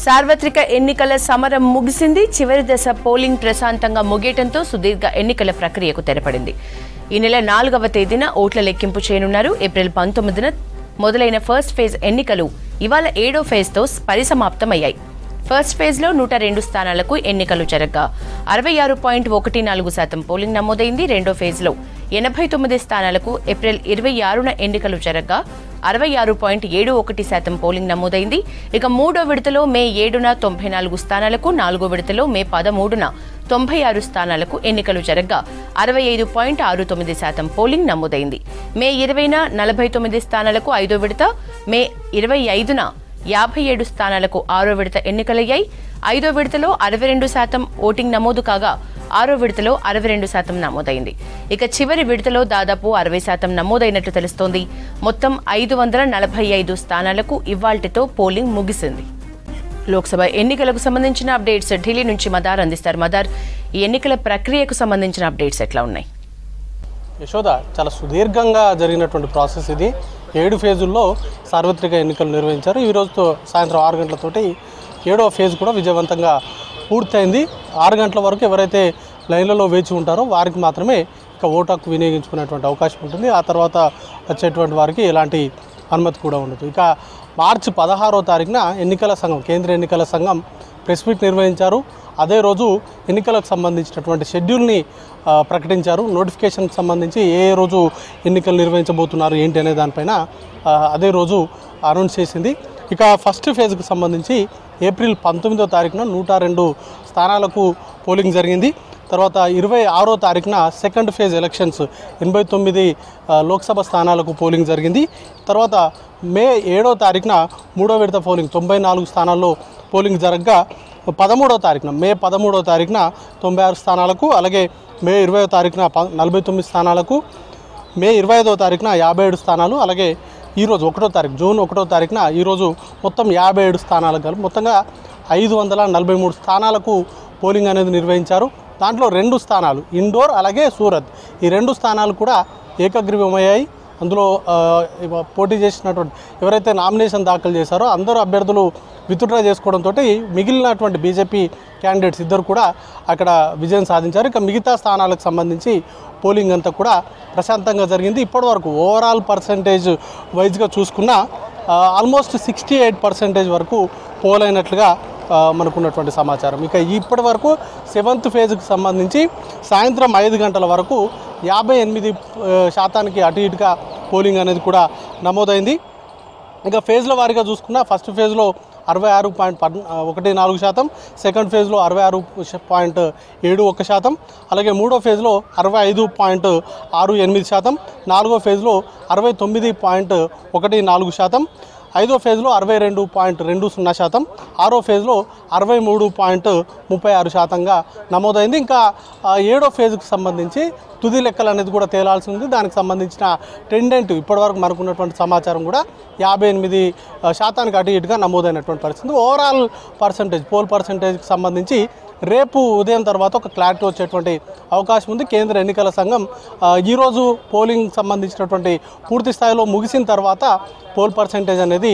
సార్వత్రిక ఎన్నికల సమరం ముగిసింది. చివరి దశ పోలింగ్ ప్రశాంతంగా ముగియటంతో సుదీర్ఘ ఎన్నికల ప్రక్రియకు తెరపడింది. ఈ నెల 4వ తేదీన ఓట్ల లెక్కింపు చేయనున్నారు. ఏప్రిల్ 19న మొదలైన ఫస్ట్ ఫేజ్ ఎన్నికలు ఇవాళ 7వ ఫేజ్తో పరిసమాప్తమయ్యాయి. ఫస్ట్ ఫేజ్లో 102 స్థానాలకు ఎన్నికలు జరగ్గా 66.14% పోలింగ్ నమోదైంది. రెండో ఫేజ్లో 89 స్థానాలకు ఏప్రిల్ 26న ఎన్నికలు జరగ్గా 66.71% పోలింగ్ నమోదైంది. ఇక మూడో విడతలో మే 7న 94 స్థానాలకు, నాలుగో విడతలో మే 13న 96 స్థానాలకు ఎన్నికలు జరగ్గా 65.69% పోలింగ్ నమోదైంది. మే 20న 49 స్థానాలకు ఐదో విడత, మే 25న 57 స్థానాలకు ఆరో విడత ఎన్నికలయ్యాయి. ఐదో విడతలో 62% ఓటింగ్ నమోదు కాగా ఆరో విడతలో 62% నమోదైంది. ఇక చివరి విడతలో దాదాపు 60% నమోదైనట్లు తెలుస్తోంది. మొత్తం 545 స్థానాలకు ఇవాల్టితో పోలింగ్ ముగిసింది. లోక్సభ ఎన్నికలకు సంబంధించిన అప్డేట్స్ ఢిల్లీ నుంచి మదార్ అందిస్తారు. మదార్, ఈ ఎన్నికల ప్రక్రియకు సంబంధించిన అప్డేట్స్ ఎట్లా ఉన్నాయి? యశోద, చాలా సుదీర్ఘంగా జరిగినటువంటి ప్రాసెస్ ఇది. 7 ఫేజుల్లో సార్వత్రిక ఎన్నికలు నిర్వహించారు. ఈ రోజుతో సాయంత్రం 6 గంటలతోటి 7వ ఫేజ్ కూడా విజయవంతంగా పూర్తయింది. 6 గంటల వరకు ఎవరైతే లైన్లలో వేచి ఉంటారో వారికి మాత్రమే ఇక ఓటు హక్కు వినియోగించుకునేటువంటి అవకాశం ఉంటుంది. ఆ తర్వాత వచ్చేటువంటి వారికి ఎలాంటి అనుమతి కూడా ఉండదు. ఇక మార్చి 16వ తారీఖున ఎన్నికల సంఘం, కేంద్ర ఎన్నికల సంఘం ప్రెస్ మీట్ నిర్వహించారు. అదే రోజు ఎన్నికలకు సంబంధించినటువంటి షెడ్యూల్ని ప్రకటించారు. నోటిఫికేషన్కి సంబంధించి ఏ రోజు ఎన్నికలు నిర్వహించబోతున్నారు ఏంటి అనే దానిపైన అదే రోజు అనౌన్స్ చేసింది. ఇక ఫస్ట్ ఫేజ్కి సంబంధించి ఏప్రిల్ 19వ తారీఖున 102 స్థానాలకు పోలింగ్ జరిగింది. తర్వాత 26వ తారీఖున సెకండ్ ఫేజ్ ఎలక్షన్స్ 89 లోక్సభ స్థానాలకు పోలింగ్ జరిగింది. తర్వాత మే 7వ తారీఖున మూడో విడత పోలింగ్ 94 స్థానాల్లో పోలింగ్ జరగగా 13వ తారీఖున మే 13వ తారీఖున 96 స్థానాలకు, అలాగే మే 20వ తారీఖున 49 స్థానాలకు, మే 25వ తారీఖున 57 స్థానాలు, అలాగే ఈరోజు 1వ తారీఖు జూన్ 1వ తారీఖున ఈరోజు మొత్తం 57 స్థానాలకు కలిపి మొత్తంగా 543 స్థానాలకు పోలింగ్ అనేది నిర్వహించారు. దాంట్లో 2 స్థానాలు ఇండోర్, అలాగే సూరత్, ఈ 2 స్థానాలు కూడా ఏకగ్రీవమయ్యాయి. అందులో పోటీ చేసినటువంటి ఎవరైతే నామినేషన్ దాఖలు చేశారో అందరూ అభ్యర్థులు విత్డ్రా చేసుకోవడంతో మిగిలినటువంటి బీజేపీ క్యాండిడేట్స్ ఇద్దరు కూడా అక్కడ విజయం సాధించారు. ఇక మిగతా స్థానాలకు సంబంధించి పోలింగ్ అంతా కూడా ప్రశాంతంగా జరిగింది. ఇప్పటివరకు ఓవరాల్ పర్సంటేజ్ వైజ్గా చూసుకున్న ఆల్మోస్ట్ 68% వరకు పోల్ అయినట్లుగా మనకున్నటువంటి సమాచారం. ఇక ఇప్పటి వరకు 7th ఫేజ్కి సంబంధించి సాయంత్రం 5 గంటల వరకు 58% అటు ఇటుగా పోలింగ్ అనేది కూడా నమోదైంది. ఇంకా ఫేజ్ల వారీగా చూసుకున్న ఫస్ట్ ఫేజ్లో 66.14%, సెకండ్ ఫేజ్లో 66.71%, అలాగే మూడో ఫేజ్లో 65.68%, నాలుగో ఫేజ్లో 69.14%, ఐదో ఫేజ్లో 62.20%, ఆరో ఫేజ్లో 63.36%గా నమోదైంది. ఇంకా 7వ ఫేజ్కి సంబంధించి తుది లెక్కలు అనేది కూడా తేలాల్సి ఉంది. దానికి సంబంధించిన టెండెంట్ ఇప్పటివరకు మనకున్నటువంటి సమాచారం కూడా 58% అటు ఇటుగా నమోదైనటువంటి పరిస్థితి. ఓవరాల్ పర్సంటేజ్, పోల్ పర్సంటేజ్కి సంబంధించి రేపు ఉదయం తర్వాత ఒక క్లారిటీ వచ్చేటువంటి అవకాశం ఉంది. కేంద్ర ఎన్నికల సంఘం ఈరోజు పోలింగ్ సంబంధించినటువంటి పూర్తి స్థాయిలో ముగిసిన తర్వాత పోల్ పర్సంటేజ్ అనేది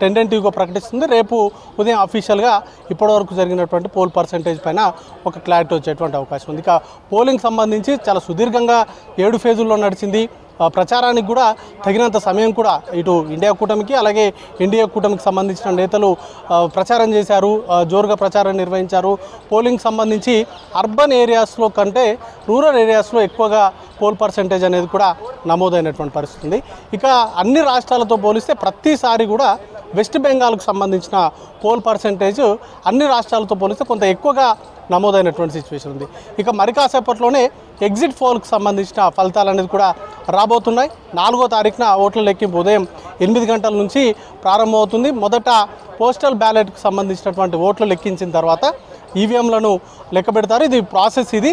టెండెంటివ్గా ప్రకటిస్తుంది. రేపు ఉదయం అఫీషియల్గా ఇప్పటివరకు జరిగినటువంటి పోల్ పర్సంటేజ్ పైన ఒక క్లారిటీ వచ్చేటువంటి అవకాశం ఉంది. ఇక పోలింగ్ సంబంధించి చాలా సుదీర్ఘంగా 7 ఫేజుల్లో నడిచింది. ప్రచారానికి కూడా తగినంత సమయం కూడా ఇటు ఇండియా కూటమికి, అలాగే ఎన్డీఏ కూటమికి సంబంధించిన నేతలు ప్రచారం చేశారు, జోరుగా ప్రచారం నిర్వహించారు. పోలింగ్ సంబంధించి అర్బన్ ఏరియాస్లో కంటే రూరల్ ఏరియాస్లో ఎక్కువగా పోల్ పర్సంటేజ్ అనేది కూడా నమోదైనటువంటి పరిస్థితి ఉంది. ఇక అన్ని రాష్ట్రాలతో పోలిస్తే ప్రతిసారి కూడా వెస్ట్ బెంగాల్కు సంబంధించిన పోల్ పర్సంటేజ్ అన్ని రాష్ట్రాలతో పోలిస్తే కొంత ఎక్కువగా నమోదైనటువంటి సిచ్యువేషన్ ఉంది. ఇక మరి కాసేపట్లోనే ఎగ్జిట్ పోల్కి సంబంధించిన ఫలితాలు అనేది కూడా రాబోతున్నాయి. 4వ తారీఖున ఓట్ల లెక్కింపు ఉదయం 8 గంటల నుంచి ప్రారంభమవుతుంది. మొదట పోస్టల్ బ్యాలెట్కి సంబంధించినటువంటి ఓట్లు లెక్కించిన తర్వాత ఈవీఎంలను లెక్క పెడతారు. ఇది ప్రాసెస్ ఇది.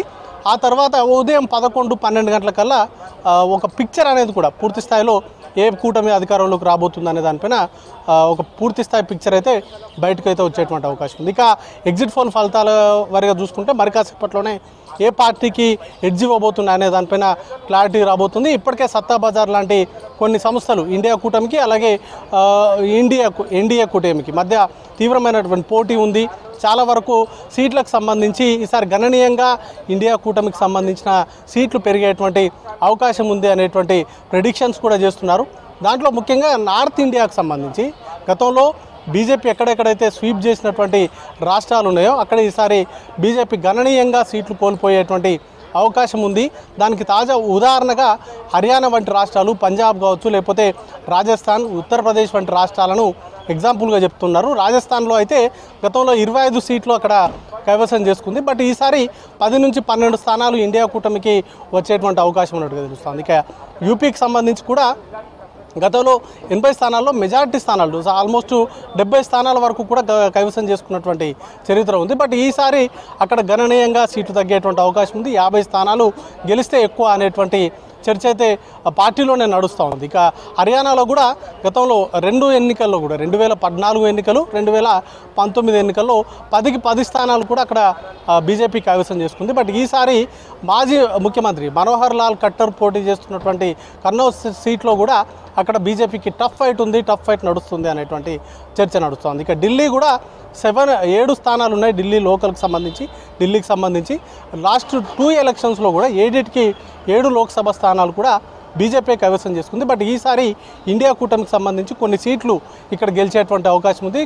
ఆ తర్వాత ఉదయం 11-12 గంటల కల్లా ఒక పిక్చర్ అనేది కూడా పూర్తి స్థాయిలో ఏ కూటమి అధికారంలోకి రాబోతుంది అనే దానిపైన ఒక పూర్తి స్థాయి పిక్చర్ అయితే బయటకు అయితే వచ్చేటువంటి అవకాశం ఉంది. ఇక ఎగ్జిట్ పోల్ ఫలితాల వారిగా చూసుకుంటే మరి కాసేపట్లోనే ఏ పార్టీకి ఎడ్జ్ ఇవ్వబోతున్నాయి అనే దానిపైన క్లారిటీ రాబోతుంది. ఇప్పటికే సత్తా బజార్ లాంటి కొన్ని సంస్థలు ఇండియా కూటమికి అలాగే ఎన్డీఏ కూటమికి మధ్య తీవ్రమైనటువంటి పోటీ ఉంది. చాలా వరకు సీట్లకు సంబంధించి ఈసారి గణనీయంగా ఇండియా కూటమికి సంబంధించిన సీట్లు పెరిగేటువంటి అవకాశం ఉంది అనేటువంటి ప్రెడిక్షన్స్ కూడా చేస్తున్నారు. దాంట్లో ముఖ్యంగా నార్త్ ఇండియాకు సంబంధించి గతంలో బీజేపీ ఎక్కడెక్కడైతే స్వీప్ చేసినటువంటి రాష్ట్రాలు ఉన్నాయో అక్కడ ఈసారి బీజేపీ గణనీయంగా సీట్లు కోల్పోయేటువంటి అవకాశం ఉంది. దానికి తాజా ఉదాహరణగా హర్యానా వంటి రాష్ట్రాలు, పంజాబ్ కావచ్చు, లేకపోతే రాజస్థాన్, ఉత్తరప్రదేశ్ వంటి రాష్ట్రాలను ఎగ్జాంపుల్గా చెప్తున్నారు. రాజస్థాన్లో అయితే గతంలో 25 సీట్లు అక్కడ కైవసం చేసుకుంది. బట్ ఈసారి 10 నుంచి 12 స్థానాలు ఇండియా కూటమికి వచ్చేటువంటి అవకాశం ఉన్నట్టుగా తెలుస్తుంది. ఇక యూపీకి సంబంధించి కూడా గతంలో 80 స్థానాల్లో మెజారిటీ స్థానాలు ఆల్మోస్ట్ 70 స్థానాల వరకు కూడా కైవసం చేసుకున్నటువంటి చరిత్ర ఉంది. బట్ ఈసారి అక్కడ గణనీయంగా సీట్లు తగ్గేటువంటి అవకాశం ఉంది. 50 స్థానాలు గెలిస్తే ఎక్కువ అనేటువంటి చర్చ అయితే పార్టీలోనే నడుస్తూ ఉంది. ఇక హర్యానాలో కూడా గతంలో 2 ఎన్నికల్లో కూడా 2014 ఎన్నికలు, 2019 ఎన్నికల్లో 10కి 10 స్థానాలు కూడా అక్కడ బీజేపీ కైవసం చేసుకుంది. బట్ ఈసారి మాజీ ముఖ్యమంత్రి మనోహర్ లాల్ ఖట్టర్ పోటీ చేస్తున్నటువంటి కన్నౌజ్ సీట్లో కూడా అక్కడ బీజేపీకి టఫ్ ఫైట్ నడుస్తుంది అనేటువంటి చర్చ నడుస్తుంది. ఇక ఢిల్లీ కూడా 7 స్థానాలు ఉన్నాయి. ఢిల్లీకి సంబంధించి లాస్ట్ 2 ఎలక్షన్స్లో కూడా 7 లోక్సభ స్థానాలు కూడా బీజేపీ కైవసం చేసుకుంది. బట్ ఈసారి ఇండియా కూటమికి సంబంధించి కొన్ని సీట్లు ఇక్కడ గెలిచేటువంటి అవకాశం ఉంది.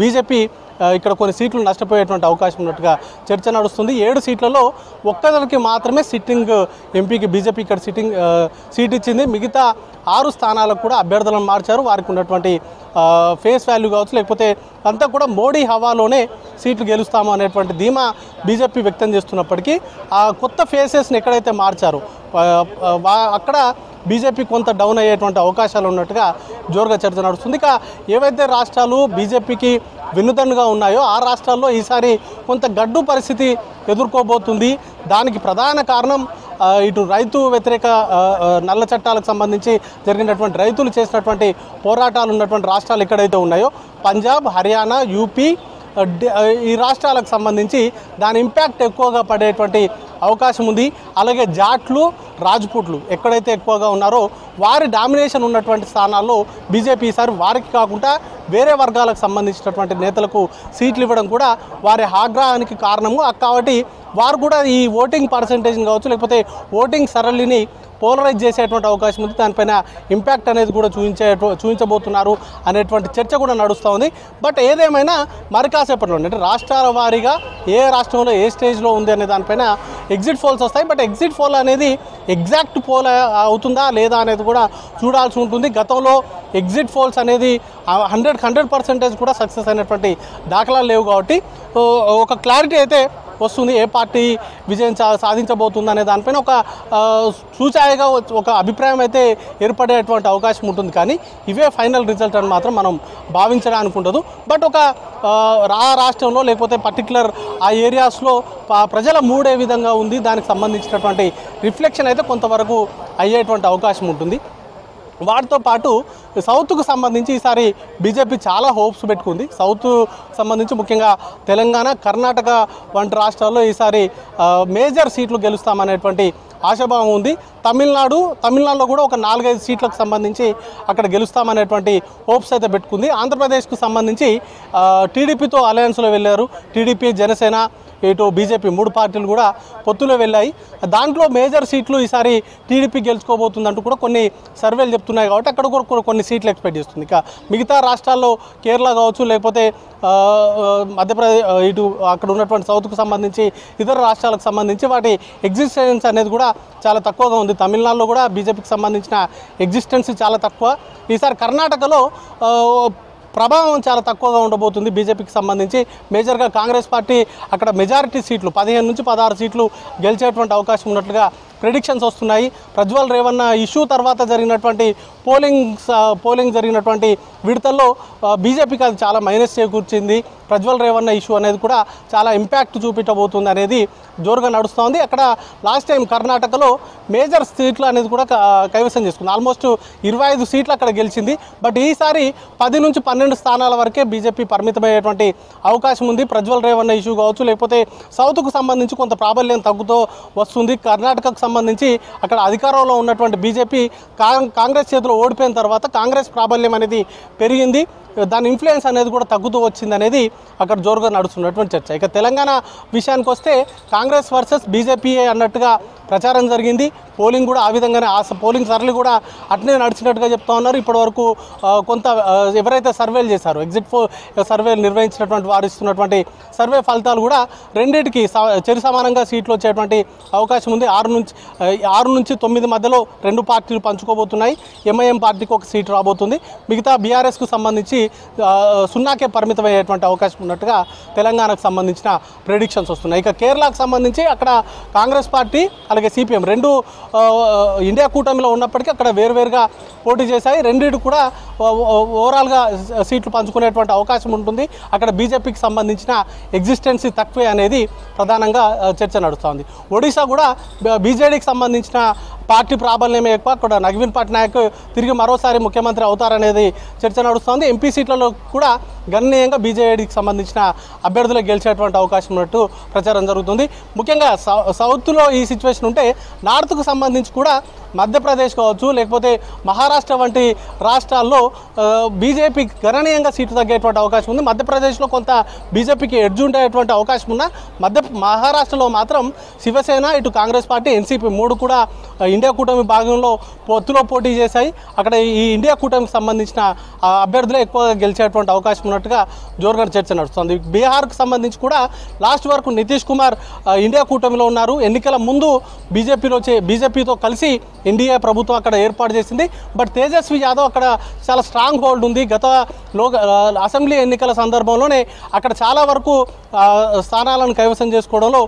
బీజేపీ ఇక్కడ కొన్ని సీట్లు నష్టపోయేటువంటి అవకాశం ఉన్నట్టుగా చర్చ నడుస్తుంది. 7 సీట్లలో ఒక్కరికి మాత్రమే సిట్టింగ్ ఎంపీకి బీజేపీ ఇక్కడ సీట్ ఇచ్చింది. మిగతా 6 స్థానాలకు కూడా అభ్యర్థులను మార్చారు. వారికి ఉన్నటువంటి ఫేస్ వాల్యూ కావచ్చు, లేకపోతే అంతా కూడా మోడీ హవాలోనే సీట్లు గెలుస్తాము అనేటువంటి ధీమా బీజేపీ వ్యక్తం చేస్తున్నప్పటికీ ఆ కొత్త ఫేసెస్ని ఎక్కడైతే మార్చారో అక్కడ బీజేపీ కొంత డౌన్ అయ్యేటువంటి అవకాశాలు ఉన్నట్టుగా జోరుగా చర్చ నడుస్తుంది. ఇక ఏవైతే రాష్ట్రాలు బీజేపీకి వెన్నుదన్నుగా ఉన్నాయో ఆ రాష్ట్రాల్లో ఈసారి కొంత గడ్డు పరిస్థితి ఎదుర్కోబోతుంది. దానికి ప్రధాన కారణం ఇటు రైతు వ్యతిరేక నల్ల చట్టాలకు సంబంధించి జరిగినటువంటి రైతులు చేసినటువంటి పోరాటాలు ఉన్నటువంటి రాష్ట్రాలు ఎక్కడైతే ఉన్నాయో పంజాబ్, హర్యానా, యూపీ ఈ రాష్ట్రాలకు సంబంధించి దాని ఇంపాక్ట్ ఎక్కువగా పడేటువంటి అవకాశం ఉంది. అలాగే జాట్లు, రాజ్పుట్లు ఎక్కడైతే ఎక్కువగా ఉన్నారో వారి డామినేషన్ ఉన్నటువంటి స్థానాల్లో బీజేపీ ఈసారి వారికి కాకుండా వేరే వర్గాలకు సంబంధించినటువంటి నేతలకు సీట్లు ఇవ్వడం కూడా వారి ఆగ్రహానికి కారణము. కాబట్టి వారు కూడా ఈ ఓటింగ్ పర్సంటేజ్ని కావచ్చు, లేకపోతే ఓటింగ్ సరళిని పోలరైజ్ చేసేటువంటి అవకాశం ఉంది. దానిపైన ఇంపాక్ట్ అనేది కూడా చూపించబోతున్నారు అనేటువంటి చర్చ కూడా నడుస్తూ ఉంది. బట్ ఏదేమైనా మరి కాసేపట్లో అంటే రాష్ట్రాల వారీగా ఏ రాష్ట్రంలో ఏ స్టేజ్లో ఉంది అనే దానిపైన ఎగ్జిట్ పోల్స్ వస్తాయి. బట్ ఎగ్జిట్ పోల్ అనేది ఎగ్జాక్ట్ పోల్ అవుతుందా లేదా అనేది కూడా చూడాల్సి ఉంటుంది. గతంలో ఎగ్జిట్ పోల్స్ అనేది 100% కూడా సక్సెస్ అయినటువంటి దాఖలాలు లేవు. కాబట్టి ఒక క్లారిటీ అయితే వస్తుంది ఏ పార్టీ విజయం సాధించబోతుంది అనే దానిపైన ఒక సూచాయిగా ఒక అభిప్రాయం అయితే ఏర్పడేటువంటి అవకాశం ఉంటుంది. కానీ ఇవే ఫైనల్ రిజల్ట్ అని మాత్రం మనం భావించడానికి ఉండదు. బట్ ఒక రాష్ట్రంలో లేకపోతే పర్టికులర్ ఆ ఏరియాస్లో ప్రజల మూడ్ ఏ విధంగా ఉంది దానికి సంబంధించినటువంటి రిఫ్లెక్షన్ అయితే కొంతవరకు అయ్యేటువంటి అవకాశం ఉంటుంది. వాటితో పాటు సౌత్కు సంబంధించి ఈసారి బీజేపీ చాలా హోప్స్ పెట్టుకుంది. సౌత్ సంబంధించి ముఖ్యంగా తెలంగాణ, కర్ణాటక వంటి రాష్ట్రాల్లో ఈసారి మేజర్ సీట్లు గెలుస్తామనేటువంటి ఆశాభావం ఉంది. తమిళనాడులో కూడా ఒక 4-5 సీట్లకు సంబంధించి అక్కడ గెలుస్తామనేటువంటి హోప్స్ అయితే పెట్టుకుంది. ఆంధ్రప్రదేశ్కు సంబంధించి టీడీపీతో అలయన్స్లో వెళ్ళారు. టీడీపీ, జనసేన, ఇటు బీజేపీ 3 పార్టీలు కూడా పొత్తులో వెళ్ళాయి. దాంట్లో మేజర్ సీట్లు ఈసారి టీడీపీ గెలుచుకోబోతుందంటూ కూడా కొన్ని సర్వేలు చెప్తున్నాయి. కాబట్టి అక్కడ కూడా కొన్ని సీట్లు ఎక్స్పెక్ట్ చేస్తుంది. ఇక మిగతా రాష్ట్రాల్లో కేరళ కావచ్చు, లేకపోతే మధ్యప్రదేశ్, ఇటు అక్కడ ఉన్నటువంటి సౌత్కు సంబంధించి ఇతర రాష్ట్రాలకు సంబంధించి వాటి ఎగ్జిస్టెన్స్ అనేది కూడా చాలా తక్కువగా ఉంది. తమిళనాడులో కూడా బీజేపీకి సంబంధించిన ఎగ్జిస్టెన్స్ చాలా తక్కువ. ఈసారి కర్ణాటకలో ప్రభావం చాలా తక్కువగా ఉండబోతుంది బీజేపీకి సంబంధించి. మేజర్గా కాంగ్రెస్ పార్టీ అక్కడ మెజారిటీ సీట్లు 15 నుంచి 16 సీట్లు గెలిచేటువంటి అవకాశం ఉన్నట్లుగా ప్రెడిక్షన్స్ వస్తున్నాయి. ప్రజ్వల్ రేవన్న ఇష్యూ తర్వాత జరిగినటువంటి పోలింగ్ జరిగినటువంటి విడతల్లో బీజేపీకి అది చాలా మైనస్ చేకూర్చింది. ప్రజ్వల్ రేవన్న ఇష్యూ అనేది కూడా చాలా ఇంపాక్ట్ చూపించబోతుంది అనేది జోరుగా నడుస్తోంది. అక్కడ లాస్ట్ టైం కర్ణాటకలో మేజర్ సీట్లు అనేది కూడా కైవసం చేసుకుంది. ఆల్మోస్ట్ 25 సీట్లు అక్కడ గెలిచింది. బట్ ఈసారి 10 నుంచి 12 స్థానాల వరకే బీజేపీ పరిమితమయ్యేటువంటి అవకాశం ఉంది. ప్రజ్వల్ రేవన్న ఇష్యూ కావచ్చు, లేకపోతే సౌత్కు సంబంధించి కొంత ప్రాబల్యం తగ్గుతూ వస్తుంది. కర్ణాటకకు సంబంధించి అక్కడ అధికారంలో ఉన్నటువంటి బీజేపీ కాంగ్రెస్ చేతిలో ఓడిపోయిన తర్వాత కాంగ్రెస్ ప్రాబల్యం అనేది పెరిగింది. దాని ఇన్ఫ్లుయెన్స్ అనేది కూడా తగ్గుతూ వచ్చింది అనేది అక్కడ జోరుగా నడుస్తున్నటువంటి చర్చ. ఇక తెలంగాణ విషయానికి వస్తే కాంగ్రెస్ వర్సెస్ బీజేపీఏ అన్నట్టుగా ప్రచారం జరిగింది. పోలింగ్ కూడా ఆ విధంగానే పోలింగ్ సరళి కూడా అట్నే నడిచినట్టుగా చెప్తా ఉన్నారు. ఇప్పటివరకు కొంత ఎవరైతే సర్వేలు చేశారో ఎగ్జిట్ సర్వేలు నిర్వహించినటువంటి వారు ఇస్తున్నటువంటి సర్వే ఫలితాలు కూడా రెండింటికి చెరి సమానంగా సీట్లు వచ్చేటువంటి అవకాశం ఉంది. 6 నుంచి 9 మధ్యలో 2 పార్టీలు పంచుకోబోతున్నాయి. ఎంఐఎం పార్టీకి ఒక సీటు రాబోతుంది. మిగతా బీఆర్ఎస్కు సంబంధించి 0కే పరిమితమయ్యేటువంటి అవకాశం ఉన్నట్టుగా తెలంగాణకు సంబంధించిన ప్రెడిక్షన్స్ వస్తున్నాయి. ఇక కేరళకు సంబంధించి అక్కడ కాంగ్రెస్ పార్టీ అలాగే సిపిఎం రెండు ఇండియా కూటమిలో ఉన్నప్పటికీ అక్కడ వేరువేరుగా పోటీ చేశాయి. రెండింటి కూడా ఓవరాల్గా సీట్లు పంచుకునేటువంటి అవకాశం ఉంటుంది. అక్కడ బీజేపీకి సంబంధించిన ఎగ్జిస్టెన్సీ తక్కువే అనేది ప్రధానంగా చర్చ నడుస్తోంది. ఒడిశా కూడా బీజేడీకి సంబంధించిన పార్టీ ప్రాబల్యమే ఎక్కువ. అక్కడ నవీన్ పట్నాయక్ తిరిగి మరోసారి ముఖ్యమంత్రి అవుతారనేది చర్చ నడుస్తోంది. ఎంపీ సీట్లలో కూడా గణనీయంగా బీజేడీకి సంబంధించిన అభ్యర్థులు గెలిచేటువంటి అవకాశం ఉన్నట్టు ప్రచారం జరుగుతుంది. ముఖ్యంగా సౌత్లో ఈ సిచ్యువేషన్ ఉంటే నార్త్కు సంబంధించి కూడా మధ్యప్రదేశ్ కావచ్చు, లేకపోతే మహారాష్ట్ర వంటి రాష్ట్రాల్లో బీజేపీ గణనీయంగా సీట్లు తగ్గేటువంటి అవకాశం ఉంది. మధ్యప్రదేశ్లో కొంత బీజేపీకి ఎడ్జ్ ఉండేటువంటి అవకాశం ఉన్న మహారాష్ట్రలో మాత్రం శివసేన, ఇటు కాంగ్రెస్ పార్టీ, ఎన్సీపీ 3 కూడా ఇండియా కూటమి భాగంలో పొత్తులో పోటీ చేశాయి. అక్కడ ఈ ఇండియా కూటమికి సంబంధించిన అభ్యర్థులే ఎక్కువగా గెలిచేటువంటి అవకాశం ఉన్నట్టుగా జోరుగా చర్చ నడుస్తుంది. బీహార్కు సంబంధించి కూడా లాస్ట్ వరకు నితీష్ కుమార్ ఇండియా కూటమిలో ఉన్నారు. ఎన్నికల ముందు బీజేపీతో కలిసి ఎన్డీఏ ప్రభుత్వం అక్కడ ఏర్పాటు చేసింది. బట్ తేజస్వి యాదవ్ అక్కడ చాలా స్ట్రాంగ్ హోల్డ్ ఉంది. గత అసెంబ్లీ ఎన్నికల సందర్భంలోనే అక్కడ చాలా వరకు స్థానాలను కైవసం చేసుకోవడంలో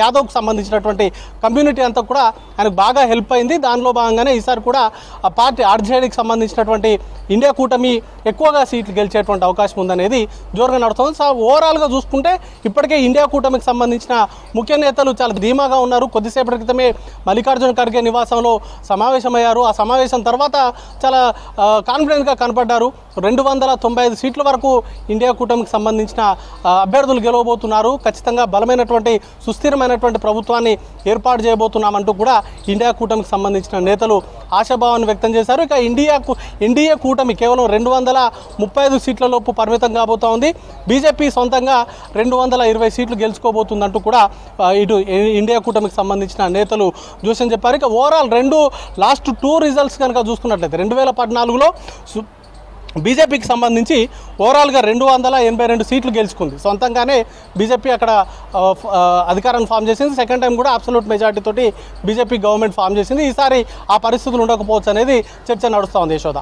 యాదవ్కు సంబంధించినటువంటి కమ్యూనిటీ అంతా కూడా ఆయనకు బాగా హెల్ప్ అయింది. దానిలో భాగంగానే ఈసారి కూడా ఆ పార్టీ ఆర్జేడీకి సంబంధించినటువంటి ఇండియా కూటమి ఎక్కువగా సీట్లు గెలిచేటువంటి అవకాశం ఉందనేది జోరుగా నడుస్తుంది. ఓవరాల్గా చూసుకుంటే ఇప్పటికే ఇండియా కూటమికి సంబంధించిన ముఖ్య నేతలు చాలా ధీమాగా ఉన్నారు. కొద్దిసేపటి క్రితమే మల్లికార్జున ఖర్గే నివాసంలో సమావేశమయ్యారు. ఆ సమావేశం తర్వాత చాలా కాన్ఫిడెంట్గా కనపడ్డారు. 295 సీట్ల వరకు ఇండియా కూటమికి సంబంధించిన అభ్యర్థులు గెలవబోతున్నారు. ఖచ్చితంగా బలమైనటువంటి సుస్థిరమైనటువంటి ప్రభుత్వాన్ని ఏర్పాటు చేయబోతున్నామంటూ కూడా ఇండియా కూటమికి సంబంధించిన నేతలు ఆశాభావాన్ని వ్యక్తం చేశారు. ఇక ఎన్డీఏ కూటమి కేవలం 235 సీట్లలోపు పరిమితం కాబోతా ఉంది. బీజేపీ సొంతంగా 220 సీట్లు గెలుచుకోబోతుందంటూ కూడా ఇటు ఇండియా కూటమికి సంబంధించిన నేతలు జోస్యం చెప్పారు. ఇక ఓవరాల్ లాస్ట్ 2 రిజల్ట్స్ కనుక చూసుకున్నట్లయితే 2014లో బీజేపీకి సంబంధించి ఓవరాల్గా 282 సీట్లు గెలుచుకుంది. సొంతంగానే బీజేపీ అక్కడ అధికారాన్ని ఫామ్ చేసింది. సెకండ్ టైం కూడా అబ్సల్యూట్ మెజార్టీ తోటి బీజేపీ గవర్నమెంట్ ఫామ్ చేసింది. ఈసారి ఆ పరిస్థితులు ఉండకపోవచ్చు అనేది చర్చ నడుస్తూ ఉంది. యశోద.